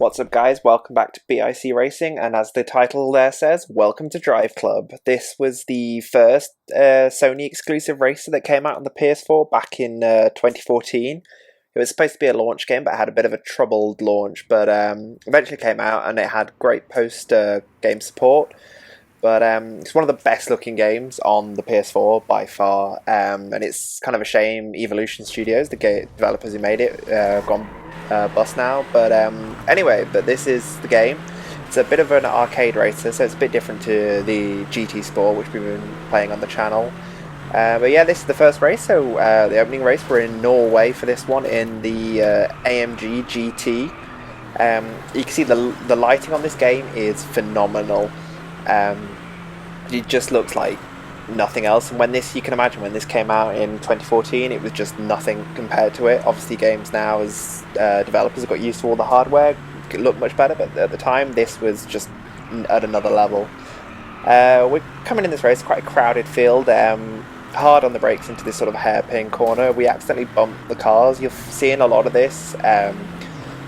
What's up guys, welcome back to BIC Racing, and as the title there says, welcome to Driveclub. This was the first Sony exclusive racer that came out on the PS4 back in 2014. It was supposed to be a launch game, but had a bit of a troubled launch, but eventually came out and it had great post-game support. But it's one of the best looking games on the PS4 by far, and it's kind of a shame Evolution Studios, the developers who made it, gone bust now. But anyway, this is the game. It's a bit of an arcade racer, so it's a bit different to the GT Sport, which we've been playing on the channel. But yeah, this is the first race, so the opening race, we're in Norway for this one, in the AMG GT. You can see the lighting on this game is phenomenal. It just looks like nothing else, and you can imagine when this came out in 2014, it was just nothing compared to it. Obviously games now, as developers have got used to all the hardware, it looked much better, but at the time this was just at another level. We're coming in this race, quite a crowded field, hard on the brakes into this sort of hairpin corner. We accidentally bumped the cars. You're seeing a lot of this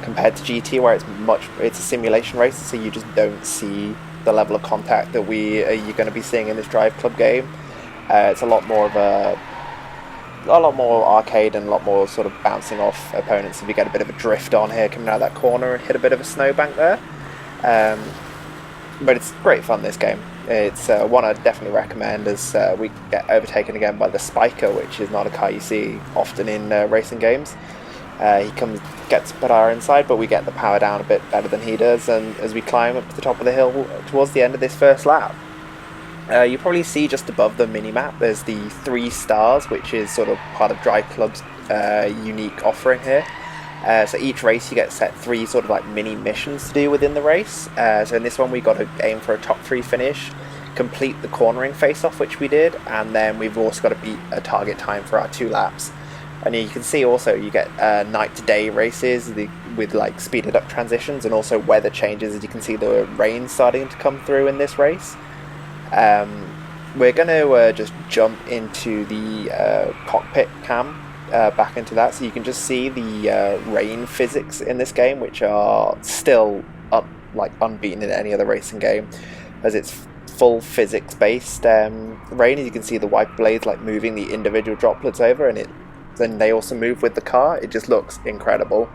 compared to GT, where it's a simulation race, so you just don't see the level of contact that you're going to be seeing in this Driveclub game. It's a lot more arcade and a lot more sort of bouncing off opponents. If you get a bit of a drift on here coming out of that corner and hit a bit of a snowbank there, but it's great fun, this game. It's one I'd definitely recommend, as we get overtaken again by the Spiker, which is not a car you see often in racing games. He gets a bit our inside, but we get the power down a bit better than he does, and as we climb up to the top of the hill towards the end of this first lap, you probably see just above the mini-map there's the 3 stars, which is sort of part of Driveclub's unique offering here. So each race you get set 3 sort of like mini missions to do within the race. So in this one we got to aim for a top 3 finish, complete the cornering face-off, which we did, and then we've also got to beat a target time for our 2 laps. And you can see also you get night to day races with like speeded up transitions, and also weather changes, as you can see the rain starting to come through in this race. We're going to just jump into the cockpit cam, back into that, so you can just see the rain physics in this game, which are still unbeaten in any other racing game, as it's full physics based rain. As you can see the wiper blades like moving the individual droplets over, and then they also move with the car. It just looks incredible.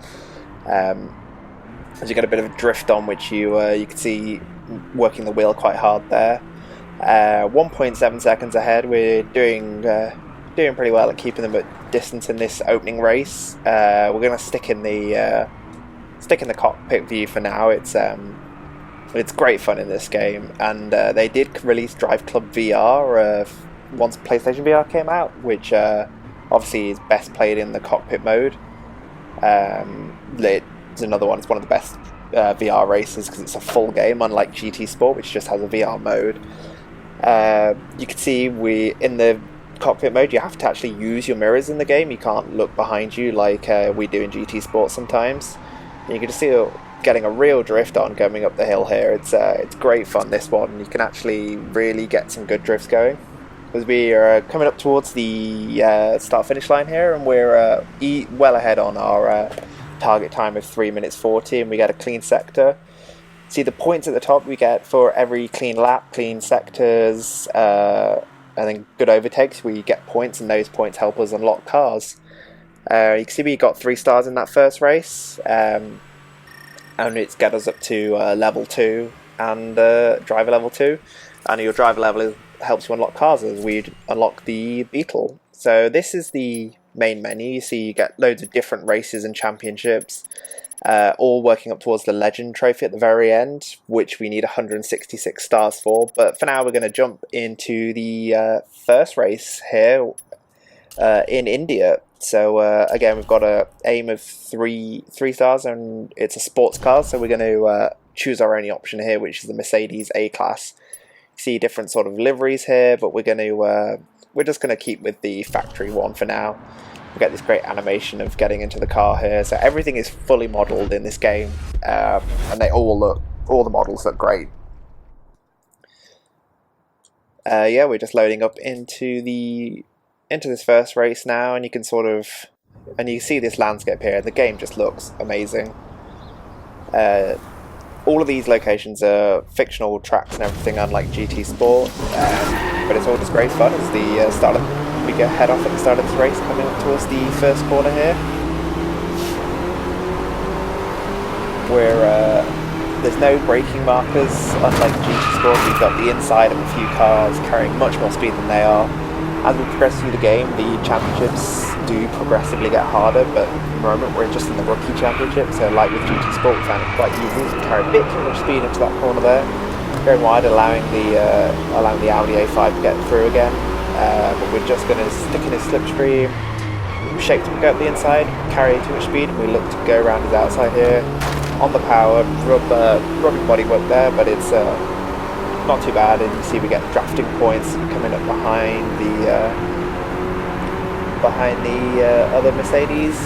As you get a bit of a drift on, which you can see working the wheel quite hard there. 1.7 seconds ahead. We're doing pretty well at keeping them at distance in this opening race. We're going to stick in the cockpit view for now. It's great fun in this game, and they did release Driveclub VR once PlayStation VR came out, which obviously is best played in the cockpit mode. It's another one. It's one of the best VR races because it's a full game, unlike GT Sport, which just has a VR mode. You can see in the cockpit mode you have to actually use your mirrors in the game. You can't look behind you like we do in GT Sport sometimes. And you can just see getting a real drift on going up the hill here. It's great fun, this one. You can actually really get some good drifts going, as we are coming up towards the start-finish line here, and we're well ahead on our target time of 3 minutes 40, and we get a clean sector. See the points at the top we get for every clean lap, clean sectors, and then good overtakes. We get points, and those points help us unlock cars. You can see we got 3 stars in that first race, and it's get us up to level 2 and driver level 2, and your driver level helps you unlock cars, as we'd unlock the Beetle. So this is the main menu. You see you get loads of different races and championships, all working up towards the Legend Trophy at the very end, which we need 166 stars for. But for now we're going to jump into the first race here in India. So again, we've got a aim of three stars, and it's a sports car, so we're going to choose our only option here, which is the Mercedes A-Class. See different sort of liveries here, but we're just going to keep with the factory one for now. We get this great animation of getting into the car here, so everything is fully modelled in this game, and all the models look great. Yeah, we're just loading up into this first race now, and you can see this landscape here. The game just looks amazing. All of these locations are fictional tracks and everything, unlike GT Sport, but it's all just great fun. As the start of, we go head off at the start of this race, coming up towards the first corner here, where there's no braking markers, unlike GT Sport. We've got the inside of a few cars carrying much more speed than they are. As we progress through the game, the championships do progressively get harder, but at the moment we're just in the rookie championship, so like with GT Sport we found it quite easy. We carry a bit too much speed into that corner there, going wide, allowing the Audi A5 to get through again, but we're just going to stick in his slipstream, shape to go up the inside, carry too much speed, and we look to go around his outside here, on the power, rubbing bodywork there, but it's not too bad, and you see we get drafting points coming up behind the other Mercedes.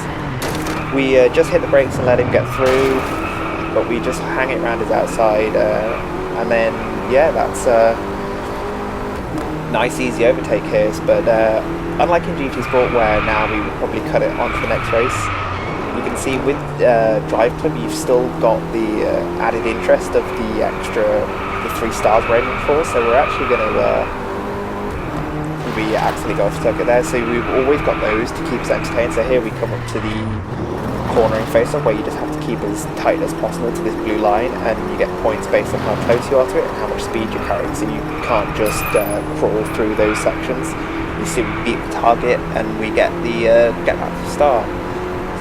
We just hit the brakes and let him get through, but we just hang it around his outside, and then yeah, that's a nice easy overtake here. But unlike in GT Sport, where now we would probably cut it on to the next race, you can see with Driveclub you've still got the added interest of the extra 3 stars we're aiming for, so we're actually going to actually go off circuit there, so we've always got those to keep us entertained. So here we come up to the cornering face-off, where you just have to keep as tight as possible to this blue line, and you get points based on how close you are to it and how much speed you're carrying, so you can't just crawl through those sections. You see we beat the target and we get that star.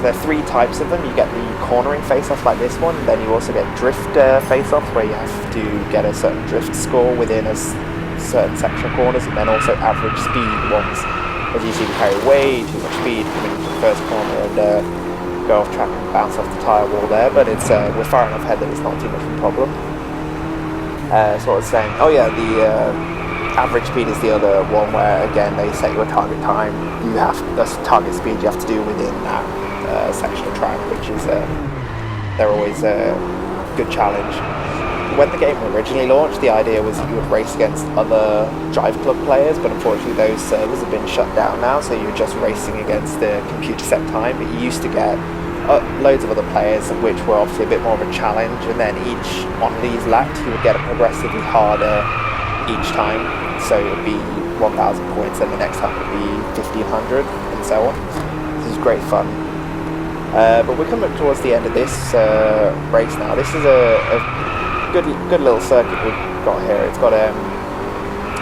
There are 3 types of them. You get the cornering face-off like this one, then you also get drift face-offs, where you have to get a certain drift score within a certain section of corners, and then also average speed ones. As you see, we carry way too much speed coming into the first corner and go off track and bounce off the tyre wall there, but it's we're far enough ahead that it's not too much of a problem. So what I was saying, oh yeah, the average speed is the other one, where again they set you a target time. That's target speed you have to do within that section of track, which is they're always a good challenge. When the game originally launched, the idea was that you would race against other Driveclub players, but unfortunately those servers have been shut down now, so you're just racing against the computer set time. But you used to get loads of other players, which were obviously a bit more of a challenge, and then each on these laps you would get progressively harder each time, so it would be 1,000 points, and the next time it would be 1,500, and so on. This is great fun. But we're coming up towards the end of this race now. This is a good little circuit we've got here. It's got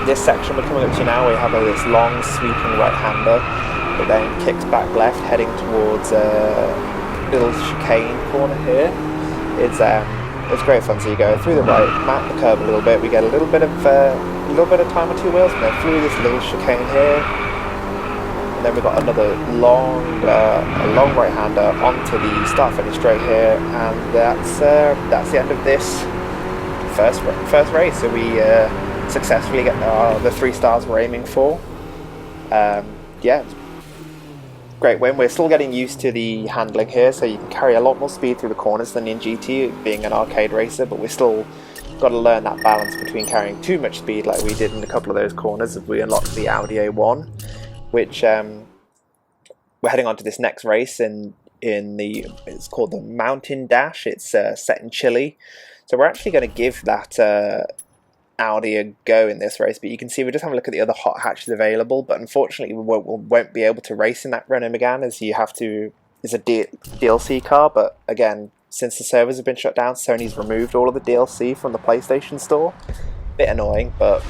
this section we're coming up to now. We have this long sweeping right-hander that then kicks back left, heading towards a little chicane corner here. It's great fun. So you go through the right, map the curve a little bit. We get a little bit of time on 2 wheels, and then through this little chicane here. And then we've got another long right-hander onto the start-finish straight here, and that's the end of this first race. So we successfully get the 3 stars we're aiming for. Yeah, great win. We're still getting used to the handling here, so you can carry a lot more speed through the corners than in GT, being an arcade racer, but we're still got to learn that balance between carrying too much speed like we did in a couple of those corners as we unlocked the Audi A1, which we're heading on to this next race it's called the Mountain Dash. It's set in Chile, so we're actually going to give that Audi a go in this race. But you can see we're just having a look at the other hot hatches available, but unfortunately we won't be able to race in that Renault Megane, as you have to. It's a DLC car, but again, since the servers have been shut down, Sony's removed all of the DLC from the PlayStation Store. Bit annoying, but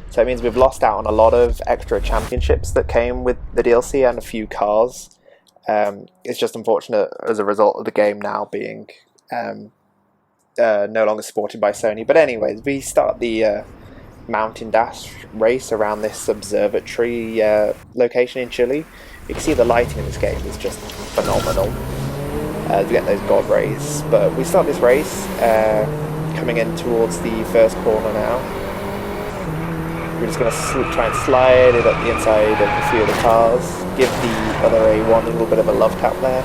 so it means we've lost out on a lot of extra championships that came with the DLC and a few cars. It's just unfortunate as a result of the game now being no longer supported by Sony. But anyways, we start the Mountain Dash race around this observatory location in Chile. You can see the lighting in this game is just phenomenal. To get those god rays. But we start this race coming in towards the first corner now. We're just going to try and slide it up the inside of a few of the cars, give the other A1 a little bit of a love tap there.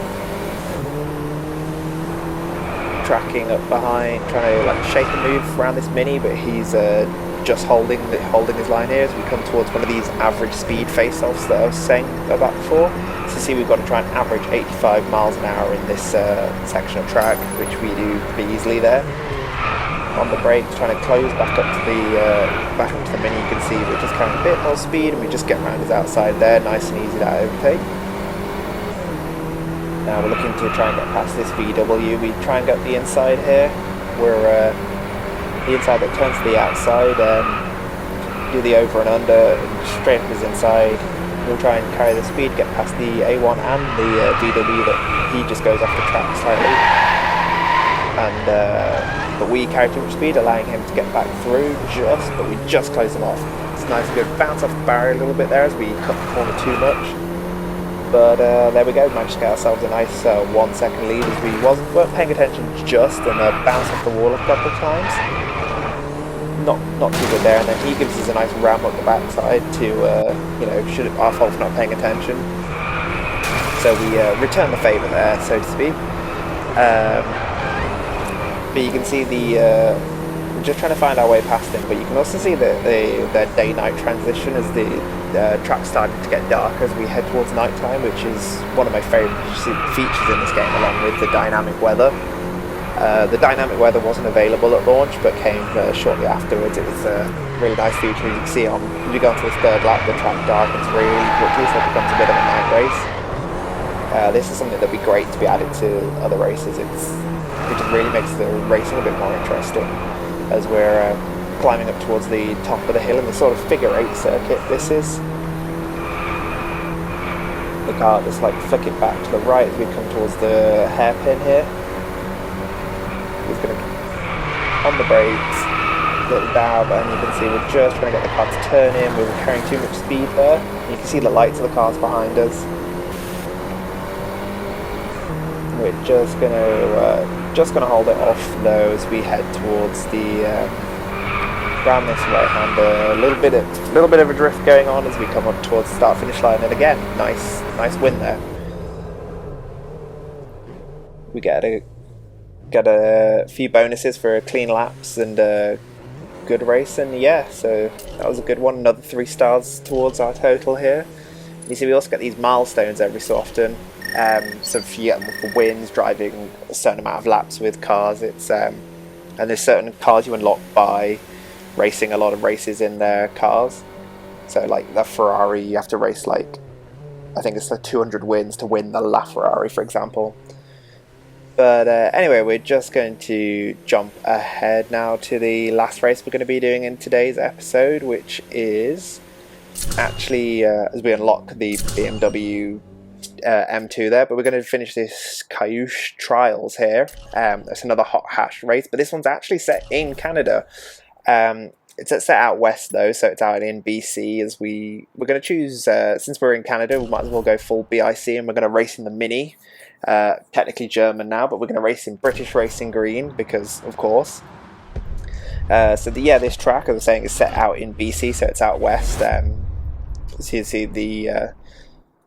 Tracking up behind, trying to like shake and move around this Mini, but he's just holding his line here as we come towards one of these average speed face-offs that I was saying about before. So see, we've got to try and average 85 miles an hour in this section of track, which we do pretty easily there. On the brakes, trying to close back up to the mini. You can see we're just carrying a bit more speed, and we just get around his outside there, nice and easy that overtake. Now we're looking to try and get past this VW. We try and get the inside here. We're the inside that turns to the outside, do the over and under, and straight up his inside. We'll try and carry the speed, get past the A1 and the VW that he just goes off the track slightly. But we carry too much speed, allowing him to get back through but we just close him off. It's nice to go bounce off the barrier a little bit there as we cut the corner too much. But there we go, managed to get ourselves a nice 1 second lead as we weren't paying attention just and bounced off the wall a couple of times. Not too good there, and then he gives us a nice ram up the backside to, should our fault for not paying attention. So we return the favour there, so to speak. But you can see we're just trying to find our way past him, but you can also see the day-night transition as the track's starting to get darker as we head towards nighttime, which is one of my favourite features in this game, along with the dynamic weather. The dynamic weather wasn't available at launch, but came shortly afterwards. It was a really nice feature. You can see as you go into this third lap, the track darkens really quickly, so it becomes a bit of a night race. This is something that'd be great to be added to other races. It just really makes the racing a bit more interesting as we're climbing up towards the top of the hill in this sort of figure 8 circuit. This is the car, just like flick it back to the right as we come towards the hairpin here. He's going to on the brakes, little dab, and you can see we're just trying to get the car to turn in. We were carrying too much speed there. You can see the lights of the cars behind us. We're just gonna hold it off though as we head towards the around this right hander. A little bit of a drift going on as we come up towards the start finish line, and again, nice win there. We get a few bonuses for clean laps and good race, and yeah, so that was a good one. Another 3 stars towards our total here. You see, we also get these milestones every so often. So if you get them for wins, driving a certain amount of laps with cars, it's and there's certain cars you unlock by racing a lot of races in their cars. So like the Ferrari, you have to race like, I think it's like 200 wins to win the LaFerrari, for example. But anyway, we're just going to jump ahead now to the last race we're going to be doing in today's episode, which is actually as we unlock the BMW M2 there, but we're going to finish this Cayush Trials here. It's another hot hash race, but this one's actually set in Canada. It's set out west though, so it's out in BC. As we're going to choose, since we're in Canada, we might as well go full BIC, and we're going to race in the Mini. Technically German now, but we're going to race in British Racing Green because, of course. This track, as I was saying, is set out in BC, so it's out west. So you see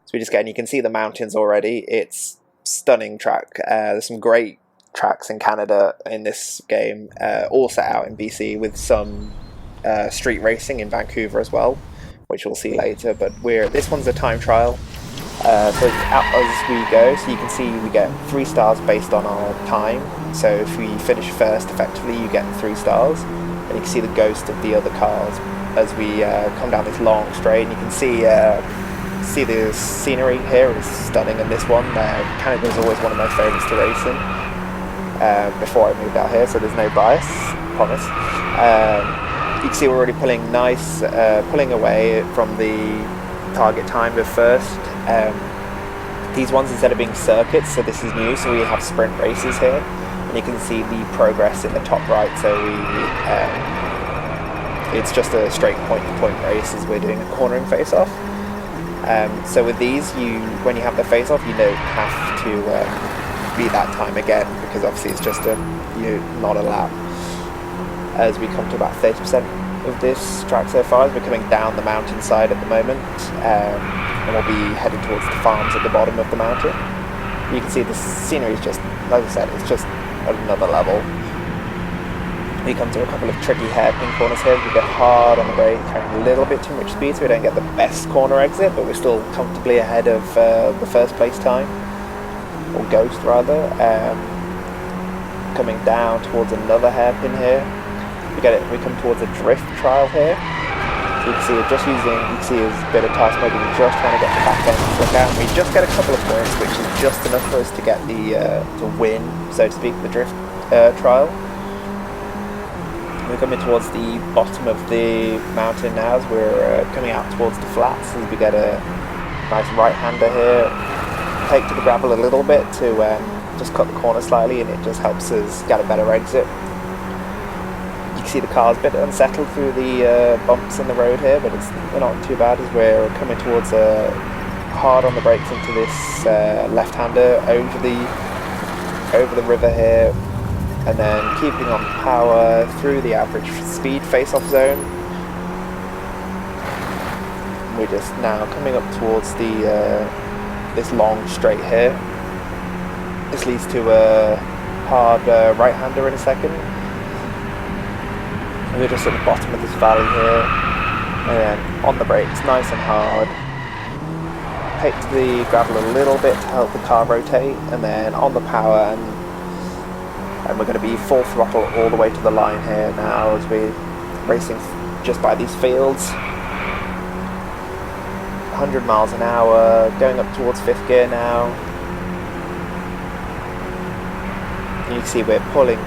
so we just get, and you can see the mountains already. It's stunning track. There's some great tracks in Canada in this game, all set out in BC with some street racing in Vancouver as well, which we'll see later. But this one's a time trial. So out as we go, so you can see we get 3 stars based on our time. So if we finish first, effectively you get 3 stars, and you can see the ghost of the other cars as we come down this long straight. And you can see the scenery here is stunning in this one. Canada is always one of my favourites to race in. Before I moved out here, so there's no bias, promise. You can see we're already pulling away from the target time of first. These ones, instead of being circuits, so this is new, so we have sprint races here, and you can see the progress in the top right. So it's just a straight point-to-point race as we're doing a cornering face-off. So with these, when you have the face-off, you don't have to beat that time again, because obviously it's just not a lap. As we come to about 30% of this track so far, as we're coming down the mountainside at the moment, and we'll be heading towards the farms at the bottom of the mountain. You can see the scenery is just, like I said, it's just at another level. We come to a couple of tricky hairpin corners here. We get hard on the brake, carrying a little bit too much speed, so we don't get the best corner exit, but we're still comfortably ahead of the first place time, or Ghost rather. Coming down towards another hairpin here. We come towards a drift trial here. So you can see you can see his bit of task mode, we're just trying to get the back end to flick out, and we just get a couple of points, which is just enough for us to get to win, so to speak, the drift trial. We're coming towards the bottom of the mountain now as we're coming out towards the flats, as we get a nice right-hander here. Take to the gravel a little bit to just cut the corner slightly, and it just helps us get a better exit. You can see the car's a bit unsettled through the bumps in the road here, but we're not too bad as we're coming towards hard on the brakes into this left-hander over the river here. And then keeping on power through the average speed face-off zone. We're just now coming up towards this long straight here. This leads to a hard right-hander in a second. And we're just at the bottom of this valley here. And then on the brakes, nice and hard. Take to the gravel a little bit to help the car rotate, and then on the power, and we're going to be full throttle all the way to the line here now as we're racing just by these fields. 100 miles an hour, going up towards 5th gear now. And you can see we're pulling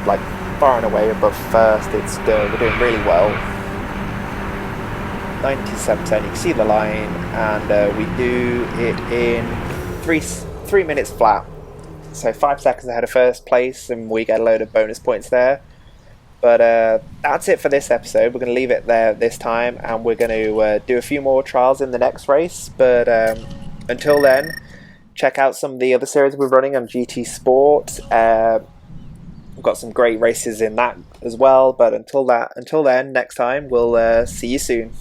like far and away above first. We're doing really well. 97%, you can see the line, and we do it in 3 minutes flat. So 5 seconds ahead of first place, and we get a load of bonus points there. But that's it for this episode. We're going to leave it there this time, and we're going to do a few more trials in the next race. But until then, check out some of the other series we're running on GT Sport. We've got some great races in that as well. But until then, next time, we'll see you soon.